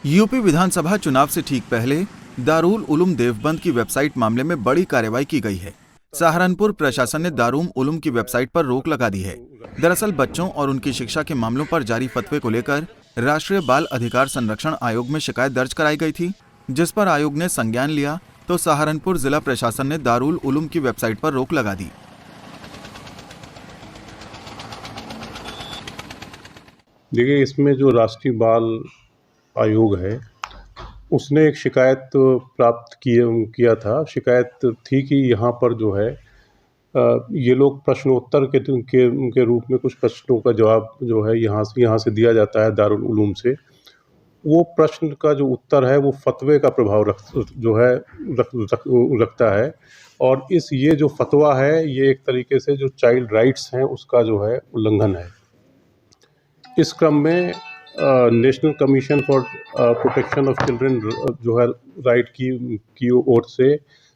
UP विधानसभा चुनाव से ठीक पहले दारुल उलूम देवबंद की वेबसाइट मामले में बड़ी कार्रवाई की गई है। सहारनपुर प्रशासन ने दारुल उलूम की वेबसाइट पर रोक लगा दी है। दरअसल बच्चों और उनकी शिक्षा के मामलों पर जारी फतवे को लेकर राष्ट्रीय बाल अधिकार संरक्षण आयोग में शिकायत दर्ज कराई गई थी, जिस पर आयोग ने संज्ञान लिया तो सहारनपुर जिला प्रशासन ने दारुल उलूम की वेबसाइट पर रोक लगा दी। देखिए, इसमें जो राष्ट्रीय बाल आयोग है उसने एक शिकायत प्राप्त किया था। शिकायत थी कि यहाँ पर जो है ये लोग प्रश्नोत्तर के रूप में कुछ प्रश्नों का जवाब जो है यहाँ से दिया जाता है दारुल उलूम से। वो प्रश्न का जो उत्तर है वो फतवे का प्रभाव रखता है और ये जो फतवा है ये एक तरीके से जो चाइल्ड राइट्स हैं उसका जो है उल्लंघन है। इस क्रम में national commission for protection of children जो है राइट की ओर से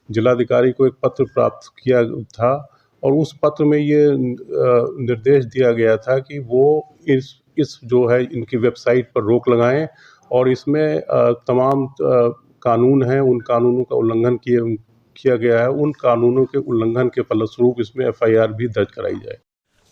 जिलाधिकारी को एक पत्र प्राप्त किया था और उस पत्र में ये निर्देश दिया गया था कि वो इस जो है इनकी वेबसाइट पर रोक लगाएं और इसमें तमाम कानून हैं उन कानूनों का उल्लंघन किया गया है। उन कानूनों के उल्लंघन के फलस्वरूप इसमें FIR भी दर्ज कराई जाए।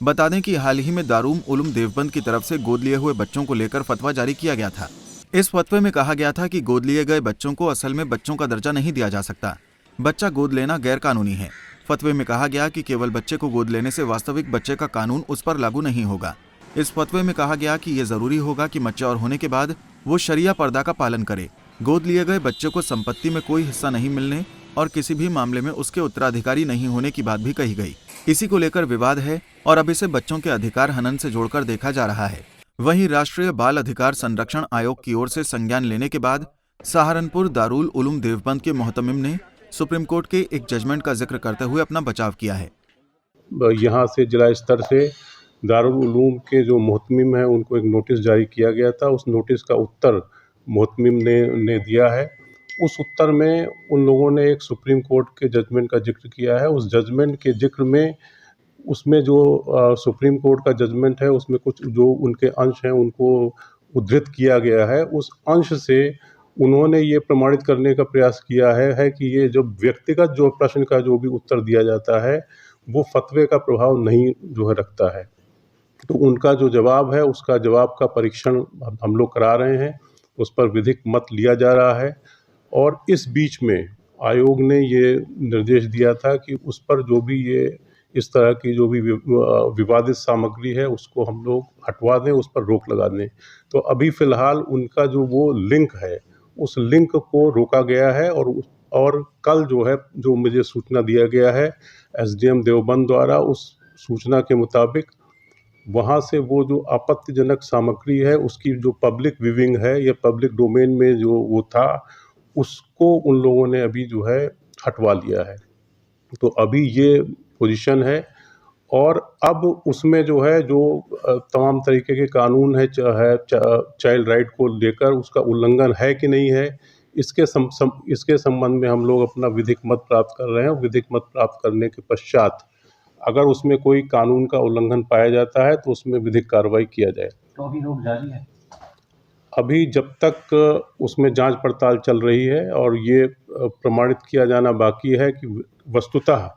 बता दें कि हाल ही में दारुल उलूम देवबंद की तरफ से गोद लिए हुए बच्चों को लेकर फतवा जारी किया गया था। इस फतवे में कहा गया था कि गोद लिए गए बच्चों को असल में बच्चों का दर्जा नहीं दिया जा सकता। बच्चा गोद लेना गैर कानूनी है। फतवे में कहा गया कि केवल बच्चे को गोद लेने से वास्तविक बच्चे का कानून उस पर लागू नहीं होगा। इस फतवे में कहा गया कि ये जरूरी होगा कि मैच्योर होने के बाद वो शरिया पर्दा का पालन करे। गोद लिए गए बच्चे को संपत्ति में कोई हिस्सा नहीं मिलने और किसी भी मामले में उसके उत्तराधिकारी नहीं होने की बात भी कही गई। इसी को लेकर विवाद है और अब इसे बच्चों के अधिकार हनन से जोड़कर देखा जा रहा है। वहीं राष्ट्रीय बाल अधिकार संरक्षण आयोग की ओर से संज्ञान लेने के बाद सहारनपुर दारुल उलूम देवबंद के मोहतमिम ने सुप्रीम कोर्ट के एक जजमेंट का जिक्र करते हुए अपना बचाव किया है। यहाँ से जिला स्तर से दारुल उलूम के जो मोहतमिम हैं उनको एक नोटिस जारी किया गया था। उस नोटिस का उत्तर मोहतमिम ने दिया है। उस उत्तर में उन लोगों ने एक सुप्रीम कोर्ट के जजमेंट का जिक्र किया है। उस जजमेंट के जिक्र में उसमें जो सुप्रीम कोर्ट का जजमेंट है उसमें कुछ जो उनके अंश हैं उनको उद्धृत किया गया है। उस अंश से उन्होंने ये प्रमाणित करने का प्रयास किया है कि ये जो व्यक्तिगत जो प्रश्न का जो भी उत्तर दिया जाता है वो फतवे का प्रभाव नहीं जो है रखता है। तो उनका जो जवाब है उसका जवाब का परीक्षण हम लोग करा रहे हैं, उस पर विधिक मत लिया जा रहा है। और इस बीच में आयोग ने ये निर्देश दिया था कि उस पर जो भी ये इस तरह की जो भी विवादित सामग्री है उसको हम लोग हटवा दें, उस पर रोक लगा दें। तो अभी फ़िलहाल उनका जो वो लिंक है उस लिंक को रोका गया है और कल जो है जो मुझे सूचना दिया गया है SDM देवबंद द्वारा, उस सूचना के मुताबिक वहाँ से वो जो आपत्तिजनक सामग्री है उसकी जो पब्लिक व्यूइंग है या पब्लिक डोमेन में जो वो था उसको उन लोगों ने अभी जो है हटवा लिया है। तो अभी ये पोजीशन है और अब उसमें जो है जो तमाम तरीके के कानून है चाइल्ड राइट को लेकर उसका उल्लंघन है कि नहीं है, इसके संबंध में हम लोग अपना विधिक मत प्राप्त कर रहे हैं। विधिक मत प्राप्त करने के पश्चात अगर उसमें कोई कानून का उल्लंघन पाया जाता है तो उसमें विधिक कार्रवाई किया जाए। तो अभी रोक जारी है? अभी जब तक उसमें जांच पड़ताल चल रही है और ये प्रमाणित किया जाना बाकी है कि वस्तुतः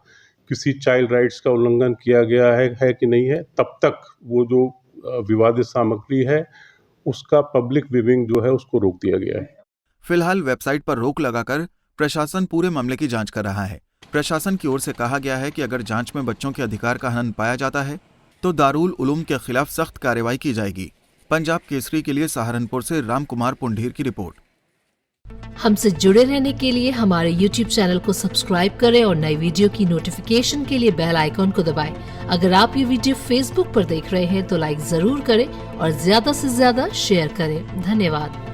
किसी चाइल्ड राइट्स का उल्लंघन किया गया है कि नहीं है, तब तक वो जो विवादित सामग्री है उसका पब्लिक व्यूइंग जो है उसको रोक दिया गया है। फिलहाल वेबसाइट पर रोक लगाकर प्रशासन पूरे मामले की जांच कर रहा है। प्रशासन की ओर से कहा गया है कि अगर जांच में बच्चों के अधिकार का हनन पाया जाता है तो दारुल उलूम के खिलाफ सख्त कार्रवाई की जाएगी। पंजाब केसरी के लिए सहारनपुर से राम कुमार पुंडीर की रिपोर्ट। हमसे जुड़े रहने के लिए हमारे YouTube चैनल को सब्सक्राइब करें और नई वीडियो की नोटिफिकेशन के लिए बेल आइकॉन को दबाएं। अगर आप ये वीडियो Facebook पर देख रहे हैं तो लाइक जरूर करें और ज्यादा से ज्यादा शेयर करें। धन्यवाद।